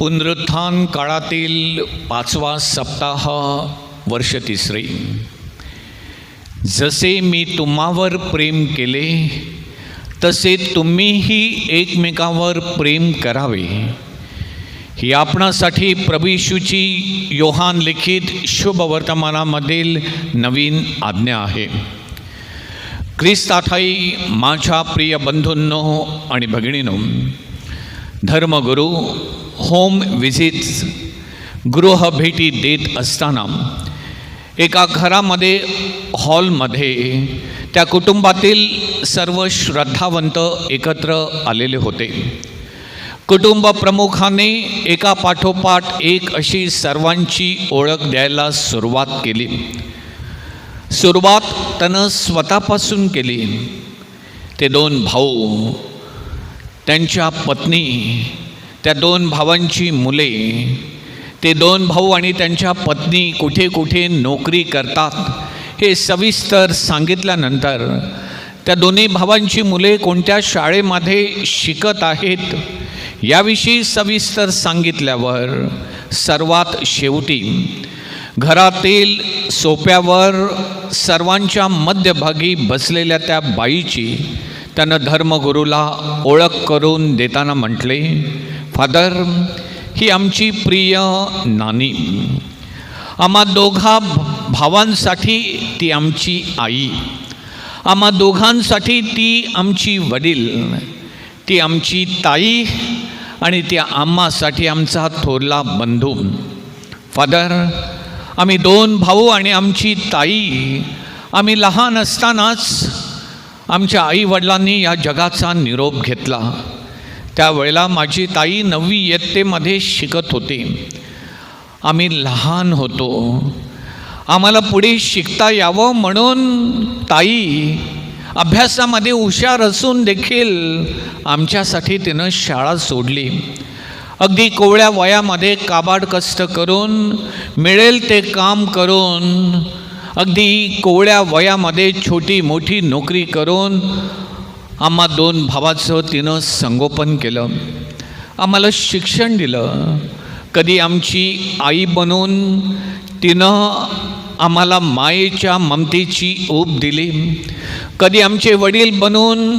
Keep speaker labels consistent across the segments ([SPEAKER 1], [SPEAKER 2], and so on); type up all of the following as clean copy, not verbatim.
[SPEAKER 1] पुनरुत्थान काळातील 5वा सप्ताह वर्ष 3. जसे मी तुम्हावर प्रेम केले तसे तुम्हीही एकमेकांवर प्रेम करावे, ही आपणासाठी प्रभू येशूची योहान लिखित शुभवर्तमानामधील नवीन आज्ञा आहे. ख्रिस्ताठाई माझ्या प्रिय बंधूंनो आणि भगिनींनो, धर्मगुरू होम विजिट्स गृह भेटी देत असताना एका घरामध्ये हॉलमध्ये त्या कुटुंबातील सर्व श्रद्धावंत एकत्र आलेले होते. कुटुंब प्रमुखाने एका पाठोपाठ एक अशी सर्वांची ओळख द्यायला सुरुवात केली. सुरुवात त्यानं स्वतःपासून केली. ते 2 भाऊ, त्यांच्या पत्नी, त्या 2 भावांची मुले, ते 2 भाऊ आणि त्यांच्या पत्नी कुठे कुठे नोकरी करतात हे सविस्तर सांगितल्यानंतर, त्या दोन्ही भावांची मुले कोणत्या शाळेमध्ये शिकत आहेत याविषयी सविस्तर सांगितल्यावर, सर्वात शेवटी घरातील सोप्यावर सर्वांच्या मध्यभागी बसलेल्या त्या बाईची त्यानं धर्मगुरूला ओळख करून देताना म्हटले, फादर, ही आमची प्रिय नानी. आम्हा दोघा भावांसाठी ती आमची आई, आम्हा दोघांसाठी ती आमची वडील, ती आमची ताई आणि ती आम्हासाठी आमचा थोरला बंधू. फादर, आम्ही 2 भाऊ आणि आमची ताई, आम्ही लहान असतानाच आमच्या आईवडिलांनी या जगाचा निरोप घेतला. त्यावेळेला माझी ताई 9वी इयत्तेमध्ये शिकत होती. आम्ही लहान होतो. आम्हाला पुढे शिकता यावं म्हणून ताई अभ्यासामध्ये हुशार असून देखील आमच्यासाठी तिनं शाळा सोडली. अगदी कोवळ्या वयामध्ये काबाड कष्ट करून, मिळेल ते काम करून, अगदी कोवळ्या वयामध्ये छोटी मोठी नोकरी करून आम्हा 2 भावाचं तिनं संगोपन केलं, आम्हाला शिक्षण दिलं. कधी आमची आई बनून तिनं आम्हाला मायेच्या ममतेची ऊब दिली, कधी आमचे वडील बनून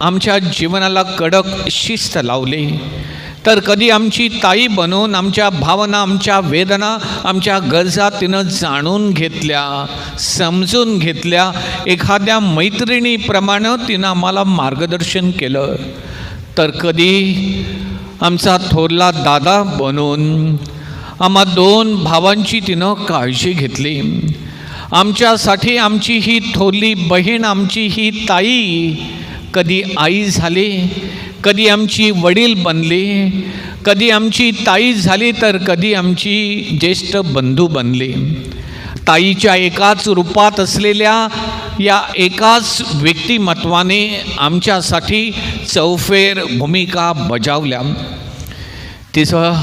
[SPEAKER 1] आमच्या जीवनाला कडक शिस्त लावली, तर कधी आमची ताई बनून आमच्या भावना, आमच्या वेदना, आमच्या गरजा तिनं जाणून घेतल्या, समजून घेतल्या. एखाद्या मैत्रिणीप्रमाणे तिनं आम्हाला मार्गदर्शन केलं. तर कधी आमचा थोरला दादा बनून आम्हा 2 भावांची तिनं काळजी घेतली. आमच्यासाठी आमची ही थोरली बहीण, आमची ही ताई कधी आई झाली, कधी आमची वडील बनली, कधी आमची ताई झाली, तर कधी आमची ज्येष्ठ बंधू बनली. ताईच्या एकाच रूपात असलेल्या या एकाच व्यक्तिमत्वाने आमच्यासाठी चौफेर भूमिका बजावल्या. तिचं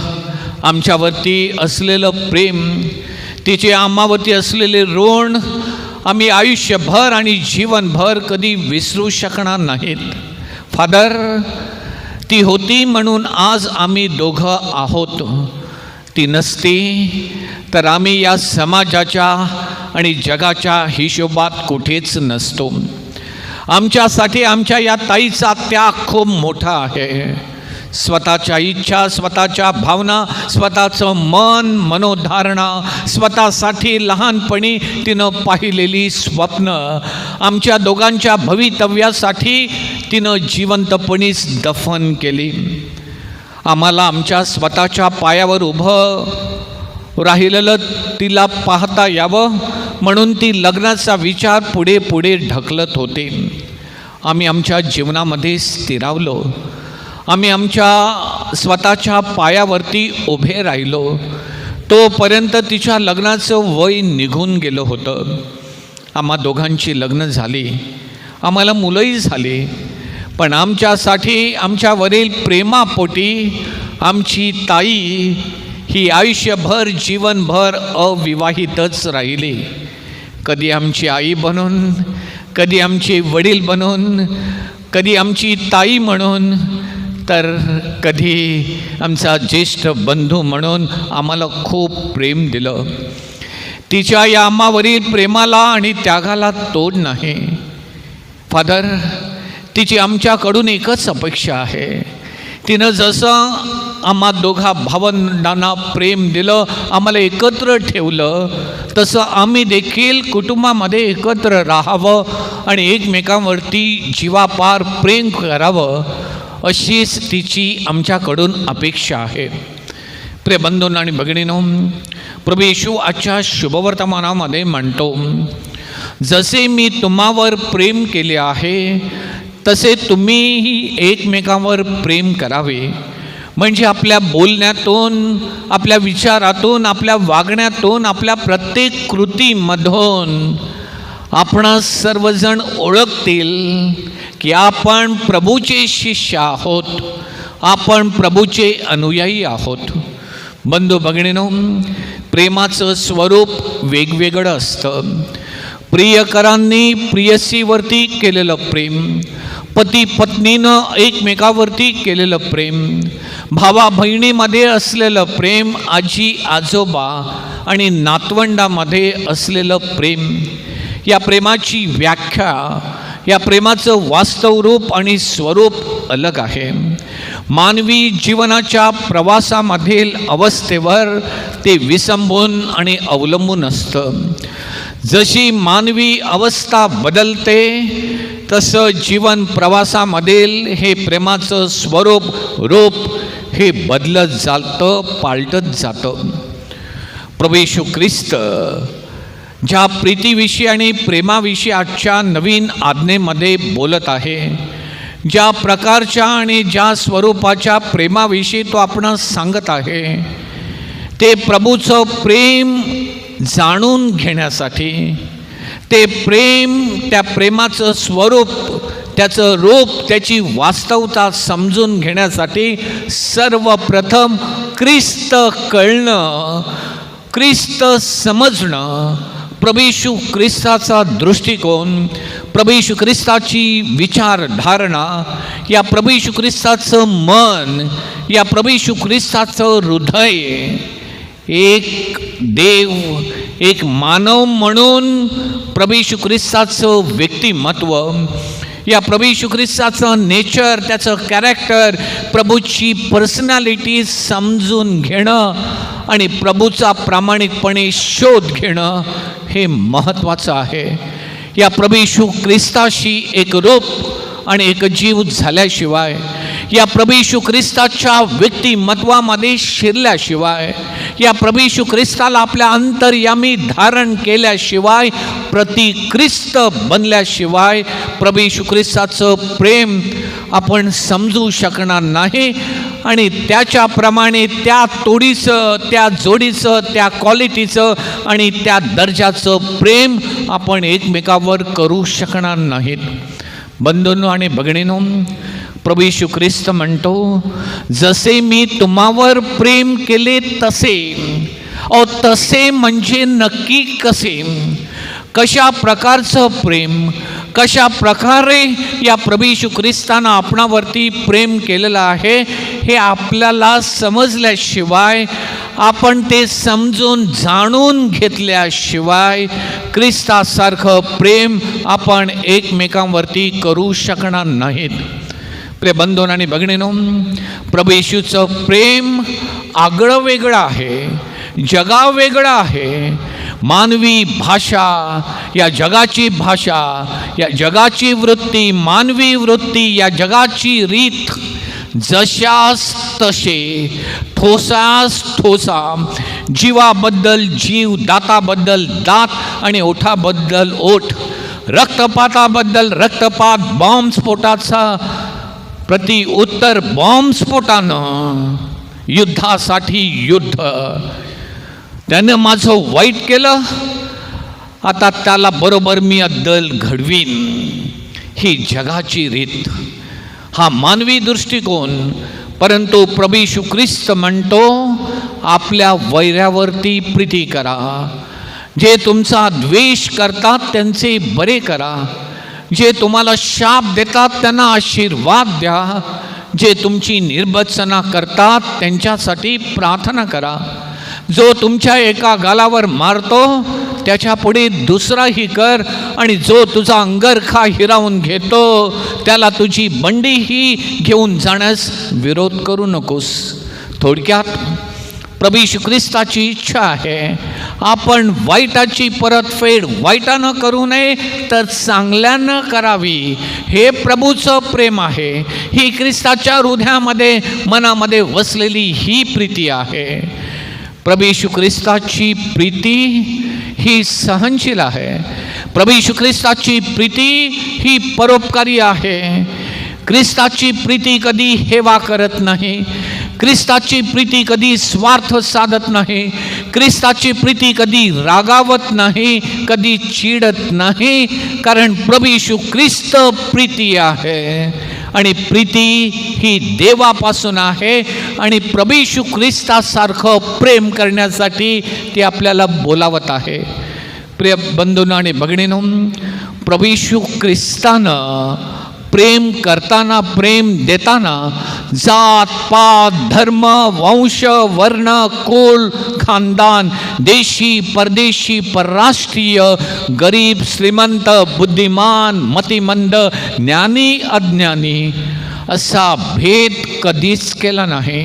[SPEAKER 1] आमच्यावरती असलेलं प्रेम, तिचे आम्हावरती असलेले ऋण आम्ही आयुष्यभर आणि जीवनभर कधी विसरू शकणार नाहीत. फादर, ती होती म्हणून आज आम्ही दोघं आहोत. ती नसती तर आम्ही या समाजाच्या आणि जगाच्या हिशोबात कुठेच नसतो. आमच्यासाठी आमच्या या ताईचा त्याग खूप मोठा आहे. स्वतःच्या इच्छा, स्वतःच्या भावना, स्वतःचं मन, मनोधारणा, स्वतःसाठी लहानपणी तिनं पाहिलेली स्वप्न, आमच्या दोघांच्या भवितव्यासाठी तिनं जिवंतपणीच दफन केली. आम्हाला आमच्या स्वतःच्या पायावर उभं राहिलेलं तिला पाहता यावं म्हणून ती लग्नाचा विचार पुढे पुढे ढकलत होते. आम्ही आमच्या जीवनामध्ये स्थिरावलो. आम्ही आमच्या स्वतःच्या पायावरती उभे राहिलो. तोपर्यंत तिच्या लग्नाचं वय निघून गेलं होतं. आम्हा दोघांची लग्न झाली, आम्हाला मुलंही झाली. पण आमच्यासाठी आमच्यावरील प्रेमापोटी आमची ताई ही आयुष्यभर जीवनभर अविवाहितच राहिली. कधी आमची आई बनून, कधी आमचे वडील बनून, कधी आमची ताई म्हणून तर कधी आमचा ज्येष्ठ बंधू म्हणून आम्हाला खूप प्रेम दिलं. तिच्या या आम्हावरील प्रेमाला आणि त्यागाला तोड नाही. फादर, तिची आमच्याकडून एकच अपेक्षा आहे. तिनं जसं आम्हा दोघा भावंडांना प्रेम दिलं, आम्हाला एकत्र ठेवलं, तसं आम्ही देखील कुटुंबामध्ये एकत्र राहावं आणि एकमेकांवरती जीवापार प्रेम करावं, अशीच तिची आमच्याकडून अपेक्षा आहे. प्रिय बंधूंनो आणि भगिनींनो, प्रभू येशू आजच्या शुभवर्तमानामध्ये म्हणतो, जसे मी तुम्हावर प्रेम केले आहे तसे तुम्हीही एकमेकांवर प्रेम करावे. म्हणजे आपल्या बोलण्यातून, आपल्या विचारातून, आपल्या वागण्यातून, आपल्या प्रत्येक कृतीमधून आपण सर्वजण ओळखतील की आपण प्रभूचे शिष्य आहोत, आपण प्रभूचे अनुयायी आहोत. बंधू भगिनींनो, प्रेमाचं स्वरूप वेगवेगळं असतं. प्रियकरांनी प्रियसीवरती केलेलं प्रेम, पती पत्नीनं एकमेकावरती केलेलं प्रेम, भावा बहिणीमध्ये असलेलं प्रेम, आजी आजोबा आणि नातवंडामध्ये असलेलं प्रेम, या प्रेमाची व्याख्या, या प्रेमाचं वास्तव रूप आणि स्वरूप अलग आहे. मानवी जीवनाच्या प्रवासामधील अवस्थेवर ते विसंबून आणि अवलंबून असतं. जशी मानवी अवस्था बदलते तसं जीवन प्रवासामधील हे प्रेमाचं स्वरूप, रूप हे बदलत जातं, पालटत जातं. प्रभू येशू ख्रिस्त ज्या प्रीतीविषयी आणि प्रेमाविषयी आजच्या नवीन आज्ञेमध्ये बोलत आहे, ज्या प्रकारच्या आणि ज्या स्वरूपाच्या प्रेमाविषयी तो आपणास सांगत आहे, ते प्रभूचं प्रेम जाणून घेण्यासाठी, ते प्रेम, त्या प्रेमाचं स्वरूप, त्याचं रूप, त्याची वास्तवता समजून घेण्यासाठी सर्वप्रथम ख्रिस्त कळणं, ख्रिस्त समजणं, प्रभू येशू ख्रिस्ताचा दृष्टिकोन, प्रभू येशू ख्रिस्ताची विचारधारणा, या प्रभू येशू ख्रिस्ताचं मन, या प्रभू येशू ख्रिस्ताचं हृदय, एक देव, एक मानव म्हणून प्रभू येशू ख्रिस्ताचं व्यक्तिमत्व, या प्रभू येशू ख्रिस्ताचं नेचर, त्याचं कॅरेक्टर, प्रभूची पर्सनॅलिटी समजून घेणं आणि प्रभूचा प्रामाणिकपणे शोध घेणं हे महत्त्वाचं आहे. या प्रभू येशू ख्रिस्ताशी एक रूप आणि एक जीव झाल्याशिवाय, या प्रभू येशू ख्रिस्ताच्या व्यक्तिमत्वामध्ये शिरल्याशिवाय, या प्रभू येशू ख्रिस्ताला आपल्या अंतर्यामी धारण केल्याशिवाय, प्रति ख्रिस्त बनल्याशिवाय प्रभू येशू ख्रिस्ताचं प्रेम आपण समजू शकणार नाही. आणि त्याच्याप्रमाणे त्या तोडीचं, त्या जोडीचं, त्या क्वालिटीचं आणि त्या दर्जाचं प्रेम आपण एकमेकावर करू शकणार नाहीत. बंधूंनो आणि भगिनींनो, प्रभू येशू ख्रिस्त म्हणतो, जसे मी तुम्हावर प्रेम केले तसे. तसे म्हणजे नक्की कसे, कशा प्रकारचं प्रेम, कशा प्रकारे या प्रभू येशू ख्रिस्तानं आपणावरती प्रेम केलेलं आहे, हे आपल्याला समजल्याशिवाय, आपण ते समजून जाणून घेतल्याशिवाय ख्रिस्तासारखं प्रेम आपण एकमेकांवरती करू शकणार नाहीत. प्रिय बंधूंनो आणि भगिनींनो, प्रभू येशूचं प्रेम आगळं वेगळं आहे, जगावेगळं आहे. मानवी भाषा, या जगाची भाषा, या जगाची वृत्ती, मानवी वृत्ती, या जगाची रीत जशास तसे, ठोसास ठोसा, जीवाबद्दल जीव, दाताबद्दल दात आणि ओठाबद्दल ओठ, रक्तपाताबद्दल रक्तपात, बॉम्बस्फोटाचा प्रति उत्तर बॉम्बस्फोटानं, युद्धासाठी युद्ध. त्यानं माझं वाईट केलं, आता त्याला बरोबर मी अद्दल घडवीन, ही जगाची रीत, हा मानवी दृष्टिकोन. परंतु प्रभू येशू ख्रिस्त म्हणतो, आपल्या वैऱ्यावरती प्रीती करा, जे तुमचा द्वेष करतात त्यांचे बरे करा, जे तुम्हाला शाप देतात त्यांना आशीर्वाद द्या, जे तुमची निर्भत्सना करतात त्यांच्यासाठी प्रार्थना करा. जो तुमच्या एका गालावर मारतो त्याच्या पुढे दुसराही कर, आणि जो तुझा अंगरखा हिरावून घेतो त्याला तुझी बंडीही घेऊन जाण्यास विरोध करू नकोस. थोडक्यात प्रभू येशू ख्रिस्ताची इच्छा आहे आपण वाईटाची परतफेड वाईटानं करू नये तर चांगल्यानं करावी. हे प्रभूचं प्रेम आहे. ही ख्रिस्ताच्या हृदयामध्ये मनामध्ये वसलेली ही प्रीती आहे. प्रभू येशू ख्रिस्ताची प्रीती ही सहनशील आहे. प्रभू येशू ख्रिस्ताची प्रीती ही परोपकारी आहे. ख्रिस्ताची प्रीती कधी हेवा करत नाही. ख्रिस्ताची प्रीती कधी स्वार्थ साधत नाही. ख्रिस्ताची प्रीती कधी रागावत नाही, कधी चिडत नाही, कारण प्रभू येशू ख्रिस्त प्रीती आहे. आणि प्रीती ही देवापासून आहे, आणि प्रभू येशू ख्रिस्तासारखं प्रेम करण्यासाठी ती आपल्याला बोलावत आहे. प्रिय बंधूंनो आणि भगिनींनो, प्रभू येशू ख्रिस्तानं प्रेम करताना, प्रेम देताना जात पात धर्म वंश वर्ण कुल खानदान देशी परदेशी परराष्ट्रीय गरीब श्रीमंत बुद्धिमान मतिमंद ज्ञानी अज्ञानी असा भेद कधीच केला नाही.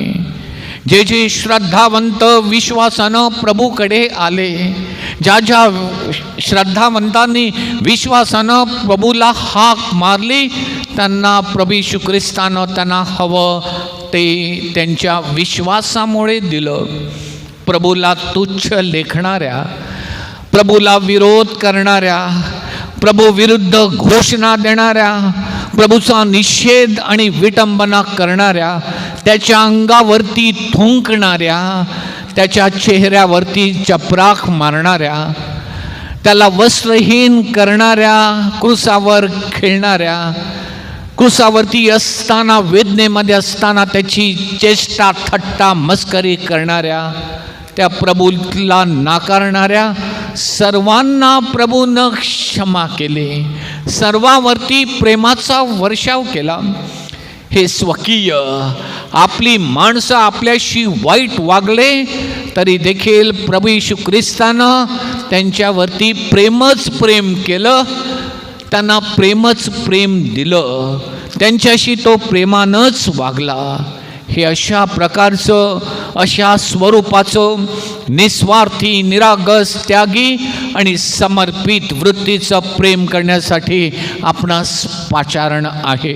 [SPEAKER 1] जे जे श्रद्धावंत विश्वासानं प्रभूकडे आले, ज्या ज्या श्रद्धावंतांनी विश्वासानं प्रभूला हाक मारली त्यांना प्रभू येशू ख्रिस्तानं त्यांना हवं ते त्यांच्या विश्वासामुळे दिलं. प्रभूला तुच्छ लेखणाऱ्या, प्रभूला विरोध करणाऱ्या, प्रभू विरुद्ध घोषणा देणाऱ्या, प्रभूचा निषेध आणि विटंबना करणाऱ्या, त्याच्या अंगावरती थुंकणाऱ्या, त्याच्या चेहऱ्यावरती चपराक मारणाऱ्या, त्याला वस्त्रहीन करणाऱ्या, क्रूसावर खेळणाऱ्या, क्रूसावरती असताना वेदनेमध्ये असताना त्याची चेष्टा थट्टा मस्करी करणाऱ्या, त्या प्रभूला नाकारणाऱ्या सर्वांना प्रभूनं क्षमा केले. सर्वांवरती प्रेमाचा वर्षाव केला. हे स्वकीय आपली माणसं आपल्याशी वाईट वागले तरी देखील प्रभू येशू ख्रिस्तानं त्यांच्यावरती प्रेमच प्रेम केलं, त्यांना प्रेमच प्रेम दिलं, त्यांच्याशी तो प्रेमानंच वागला. हे अशा प्रकारचं अशा स्वरूपाचं निस्वार्थी निरागस त्यागी आणि समर्पित वृत्तीचं प्रेम करण्यासाठी आपणास पाचारण आहे.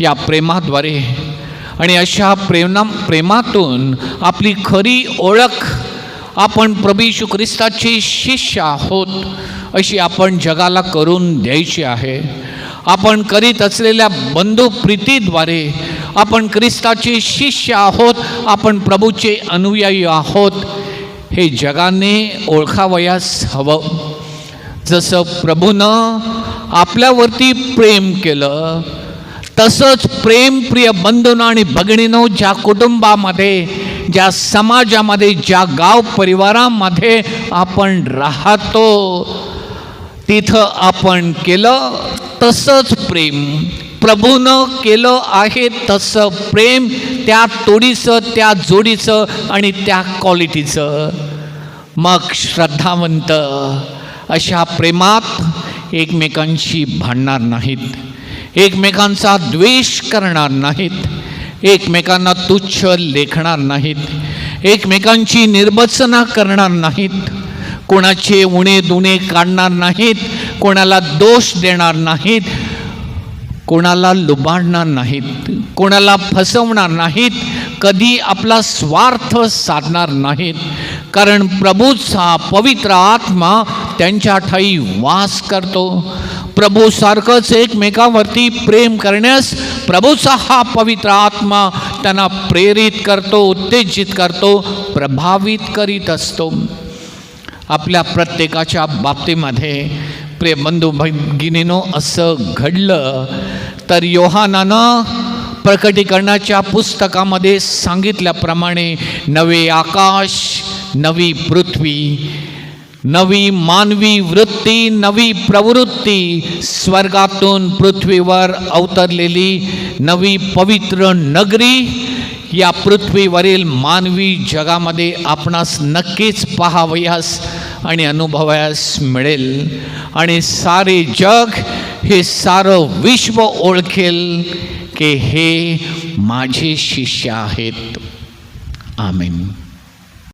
[SPEAKER 1] या प्रेमाद्वारे आणि अशा प्रेमातून आपली खरी ओळख आपण प्रभू येशू ख्रिस्ताचे शिष्य आहोत अशी आपण जगाला करून द्यायची आहे. आपण करीत असलेल्या बंधू प्रीतीद्वारे आपण ख्रिस्ताचे शिष्य आहोत, आपण प्रभूचे अनुयायी आहोत हे जगाने ओळखावयास हवं. जसं प्रभूनं आपल्यावरती प्रेम केलं तसंच प्रेम प्रिय बंधूंनो आणि भगिनींनो, ज्या कुटुंबामध्ये, ज्या समाजामध्ये, ज्या गाव परिवारामध्ये आपण राहतो तिथं आपण केलं तसंच प्रेम प्रभूनं केलं आहे. तसं प्रेम त्या तोडीचं, त्या जोडीचं आणि त्या क्वालिटीचं. मग श्रद्धावंत अशा प्रेमात एकमेकांशी भांडणार नाहीत, एकमेकांचा द्वेष करणार नाहीत, एकमेकांना तुच्छ लेखणार नाहीत, एकमेकांची निर्भत्सना करणार नाहीत, कोणाचे उणे दुणे काढणार नाहीत, कोणाला दोष देणार नाहीत, कोणाला लुबाडणार नाहीत, कोणाला फसवणार नाहीत, कधी आपला स्वार्थ साधणार नाहीत. कारण प्रभूचा पवित्र आत्मा त्यांच्या ठाई वास करतो. प्रभूसारखंच एकमेकावरती प्रेम करण्यास प्रभूचा हा पवित्र आत्मा त्यांना प्रेरित करतो, उत्तेजित करतो, प्रभावित करीत असतो. आपल्या प्रत्येकाच्या बाबतीमध्ये प्रिय बंधू भगिनीनो असं घडलं तर योहानानं प्रकटीकरणाच्या पुस्तकामध्ये सांगितल्याप्रमाणे नवे आकाश नवी पृथ्वी नवी मानवी वृत्ती, नवी प्रवृत्ती, स्वर्गातून पृथ्वीवर अवतरलेली नवी पवित्र नगरी या पृथ्वीवरील मानवी जगामध्ये आपणास नक्कीच पाहावयास आणि अनुभवायास मिळेल. आणि सारे जग, हे सारं विश्व ओळखेल की हे माझे शिष्य आहेत. आमेन.